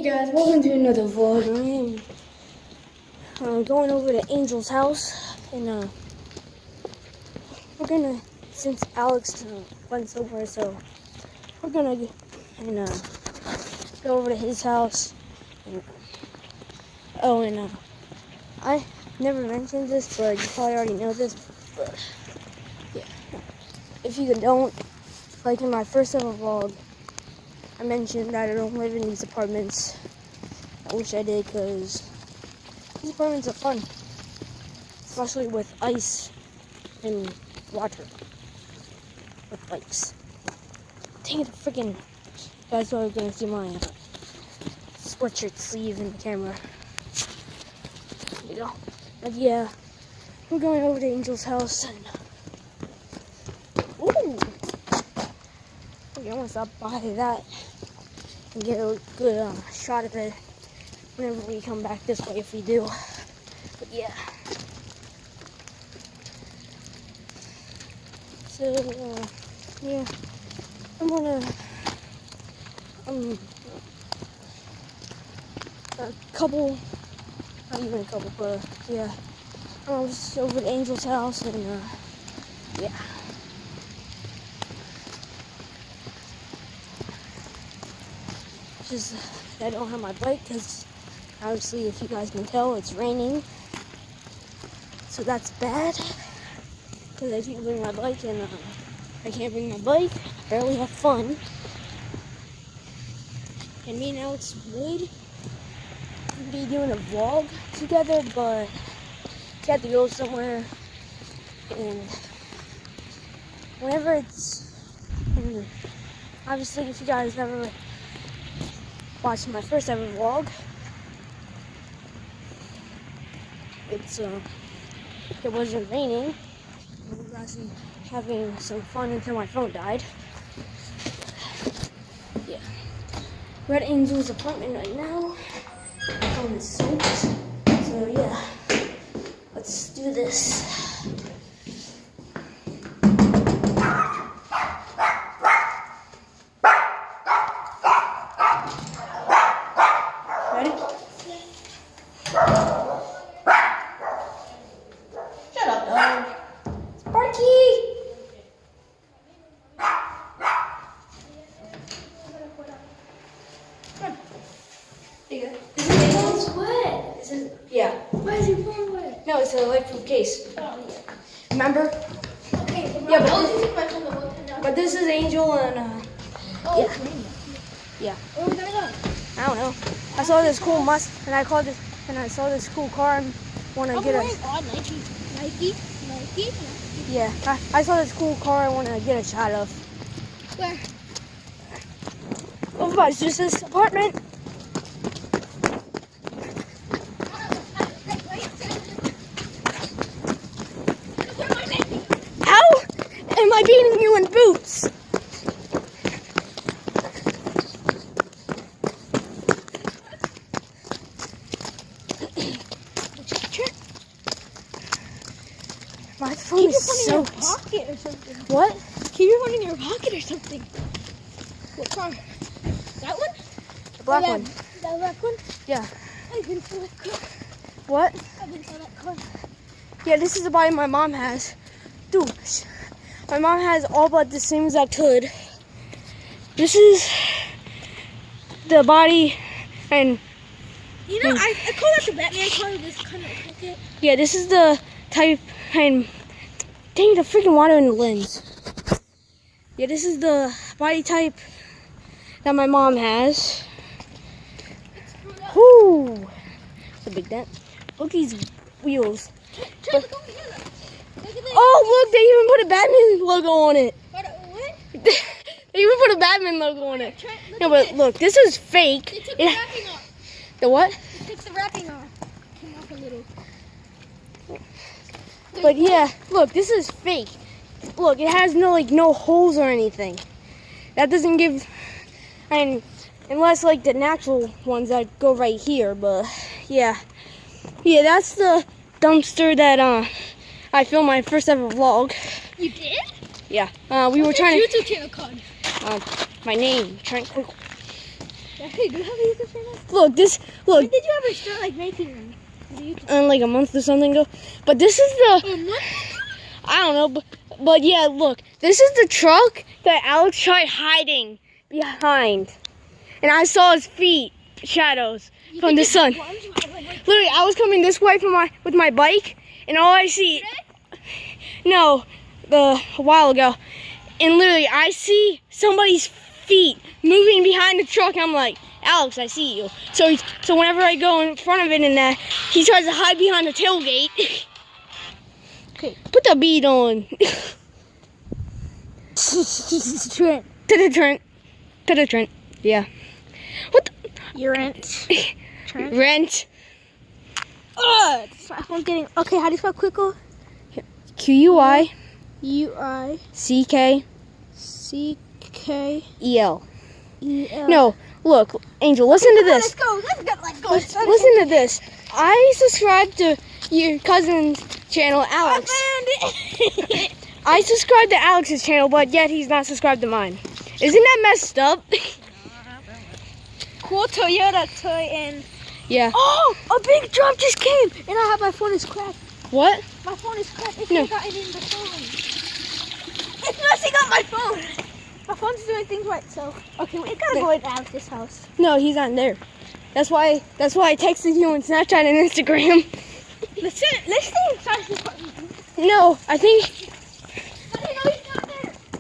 Guys, welcome to another vlog. I'm going over to Angel's house, and we're gonna, since Alex went somewhere, so we're gonna go over to his house. And I never mentioned this, but you probably already know this. But yeah, if you don't, like in my first ever vlog, I mentioned that I don't live in these apartments. I wish I did, because these apartments are fun, especially with ice and water with bikes. Dang it, freaking guys are gonna see my sweatshirt sleeve in the camera. There you go. But yeah, we're going over to Angel's house, and ooh, okay, I want to stop by that and get a good shot of it whenever we come back this way, if we do. But yeah. So yeah, I'm gonna a couple, not even a couple, but yeah, I'm just over at Angel's house, and yeah. Just I don't have my bike because obviously, if you guys can tell, it's raining, so that's bad. Because I can't bring my bike, and I can't bring my bike. Barely have fun. And me and Alex would be doing a vlog together, but we had to go somewhere. And whenever and obviously, if you guys never watched my first ever vlog, it wasn't raining. We were actually having some fun until my phone died. Yeah. We're at Angel's apartment right now. My phone is soaked. So yeah, let's do this. Ready? Shut up, dog. Sparky! There you go. It's wet. This is, yeah. Why is your phone wet? No, it's a lightproof case. Oh, yeah. Remember? Okay, Yeah, but I'll this- just take my phone the whole time. But this is Angel, and Oh, yeah. it's raining. Yeah. Where are we gonna go? I don't know. I saw this cool and I saw this cool car and want to get a. Nike. Yeah, I saw this cool car I want to get a shot of. Where? Oh, but it's just this apartment. How am I beating you in boots? My phone Keep is your phone in your soaked. pocket or something. What? Keep your phone in your pocket or something. What car? That one? The black Oh, one. That black one? Yeah. I've been to that car. What? I've been to that car. Yeah, this is the body my mom has. Dude, my mom has all but the same exact hood. This is the body, and You know, I call that the Batman car. This kind of like it. yeah, this is the type, and dang, the freaking water in the lens. Yeah, this is the body type that my mom has. Whoo! It's a big dent. Look at these wheels. Look over here. Look at this. Oh, look, they even put a Batman logo on it. What? They even put a Batman logo on it. Look No, at but this. look, this is fake. They took the wrapping off. The what? They took the wrapping off. Came off a little. But yeah, look, this is fake. Look, it has no holes or anything. That doesn't give, unless like the natural ones that go right here. But yeah, that's the dumpster that I filmed my first ever vlog. You did? Yeah. We were What's trying your to. YouTube channel called? My name, Trent Quick. Hey, do you have a YouTube channel? Look, When did you ever start like making them? like a month or something ago. But this is the, A month? I don't know, but yeah, look. This is the truck that Alex tried hiding behind. And I saw his feet, shadows, from the sun. Literally, I was coming this way with my bike, and all I see, a while ago, and literally I see somebody's feet moving behind the truck. I'm like, Alex, I see you. So whenever I go in front of it and that, he tries to hide behind the tailgate. Okay. Put the beat on. Trent. To the Trent. Yeah. What the? Your rent. Trent. Rent. I'm getting. Okay, how do you spell Quickle? QUI. UICKEL. No, look, Angel, listen to this. Let's go. Let's go. Listen to this. I subscribe to your cousin's channel, Alex. I subscribe to Alex's channel, but yet he's not subscribed to mine. Isn't that messed up? Cool Toyota toy and. Yeah. Oh, a big drop just came, and I have my phone is cracked. What? My phone is cracked. It's No. not gotten in the phone. It's messing up my phone. My phone's doing things right, so okay, we gotta go in Alex's house. No, he's not there. That's why I texted you on Snapchat and Instagram. Let's stay inside the apartment. No, I think How do you know he's not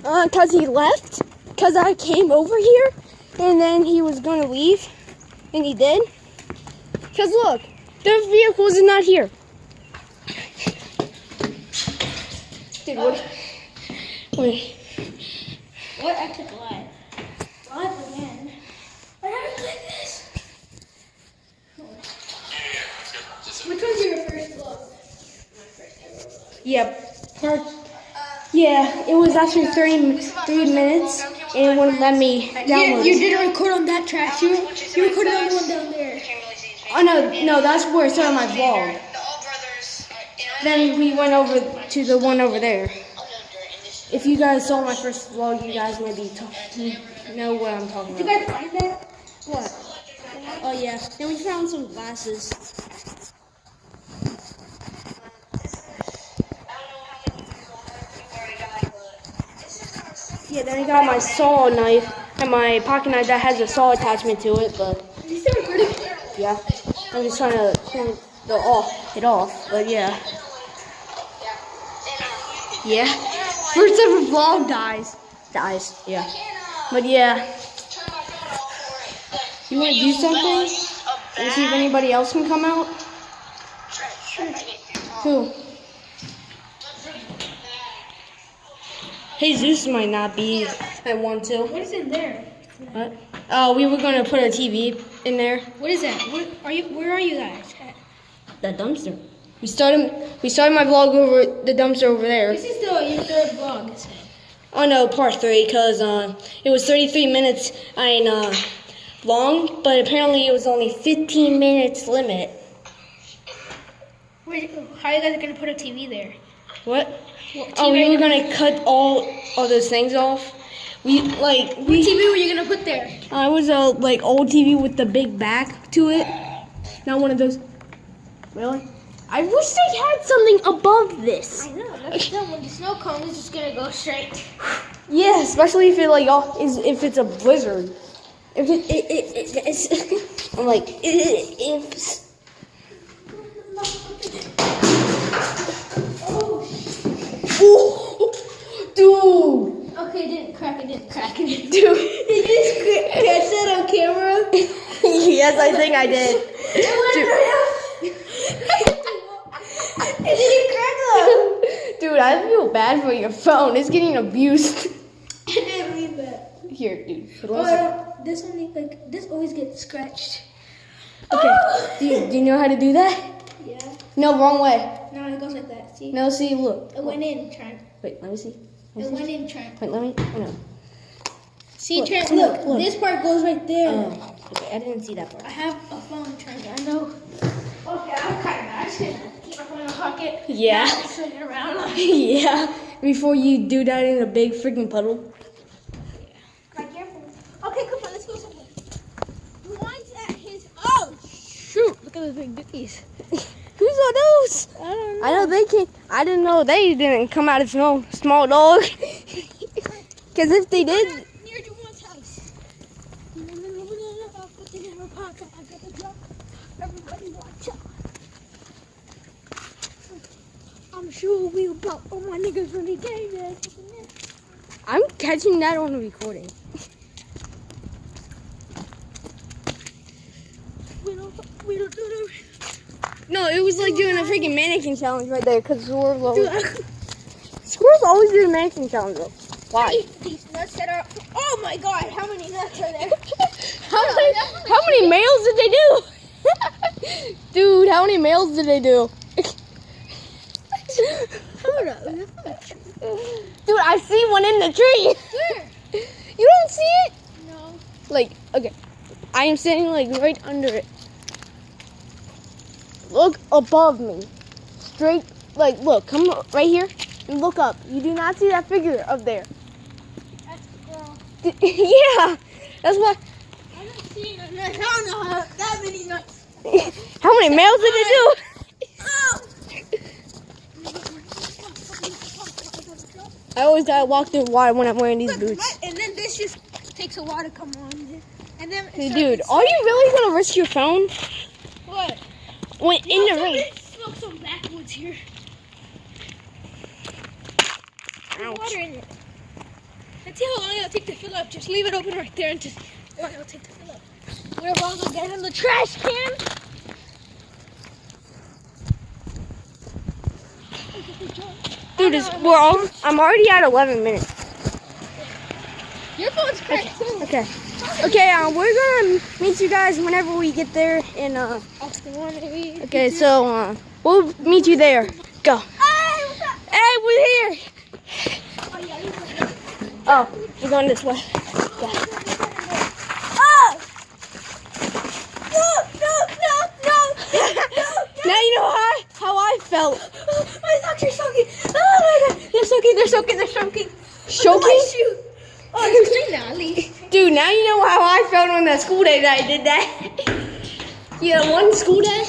there? because he left. Because I came over here, and then he was going to leave, and he did. Because look, the vehicles is not here. Dude, what? Wait. What? I took live. Live again. I haven't played this. Which one's your first vlog? Yep. Yeah, it was actually 3 minutes, and it wouldn't let me download You it. didn't record on that track. You recorded on the one down there. Oh no, that's where I started my vlog. Then we went over to the one over there. If you guys saw my first vlog, you guys maybe know what I'm talking Did you about. guys find that? What? Oh yeah, then we found some glasses. Yeah, then I got my saw knife and my pocket knife that has a saw attachment to it, but You still recording? yeah, I'm just trying to clean it off, but yeah. Yeah, first ever vlog dies, yeah. But yeah, you want to do something and see if anybody else can come out? Who? Jesus might not be at 1 2. What is in there? What? Oh, we were gonna put a TV in there. What is that? Where are you guys at? The dumpster. We started my vlog over the dumpster over there. This is your third vlog, is it? Oh no, part 3, because it was 33 minutes long, but apparently it was only 15 minutes limit. How are you guys gonna put a TV there? What? What Oh, TV we are were you gonna cut all those things off. What TV were you gonna put there? It was a like old TV with the big back to it. Not one of those. Really? I wish they had something above this. I know. That's dumb. When the snow comes, it's just gonna go straight. Yeah, especially if it if it's a blizzard. If it's I'm like if. Oh, dude. Okay, it didn't crack. Dude. Did you just catch that on camera? Yes, I think I did. It didn't crack though. Dude, I feel bad for your phone. It's getting abused. I didn't leave that. Here, dude. This always gets scratched. Okay. Do you know how to do that? Yeah. No, wrong way. No, it goes like that. See? No, see, look. It went in, Trent. Wait, let me see. It went in, Trent. Wait, let me. Oh, no. See, Look, Trent, look, look. look. This part goes right there. Oh, okay, I didn't see that part. I have a phone, Trent. I know. Okay, I'm kind of mad. Keep my phone in my pocket. Yeah. Not swing it around. Yeah. Before you do that in a big freaking puddle. My careful. Okay, come on, let's go somewhere. at those big dookies. Who saw those? I don't know. I know they can't. I didn't know they didn't come out of no small dog. Because if they did, Near Juwan's house. Everybody watch out. I'm sure we about all my niggas when they get there. I'm catching that on the recording. We don't do that. No, it was like doing a freaking mannequin challenge right there. Because squirrels Dude, always do the mannequin challenge though. Why? these nuts that are. Oh my god, how many nuts are there? How many males did they do? Dude, how many males did they do? Hold up. Dude, I see one in the tree. Where? You don't see it? No. Like, okay. I am standing like right under it. Look above me. Straight, like, look, come right here and look up. You do not see that figure up there. That's the girl. Yeah, that's why. I don't see no nuts. I don't know how that many nuts. How many males did they do? Oh! I always gotta walk through water when I'm wearing these Look, boots. and then this just takes a while to come on. And then Hey, dude, are you really gonna risk your phone What? when in the rain? Smoke some backwoods here. Ouch. Water in it. Let's see how long it'll take to fill up. Just leave it open right there and just how long it'll take to fill up. We're about to get in the trash can. Dude, I'm already at 11 minutes. Your phone's cracked too. Okay. Okay, we're gonna meet you guys whenever we get there. And okay, so we'll meet you there. Go. Hey, what's up? Hey, we're here. Oh, yeah, you're right. Oh, we're going this way. Oh! No! Now you know how I felt. My socks are soaking. Oh my god, they're soaking. Choking? My shoe. Oh, it's clean now, at least. Dude, now you know how I felt on that school day that I did that. Yeah, one school day.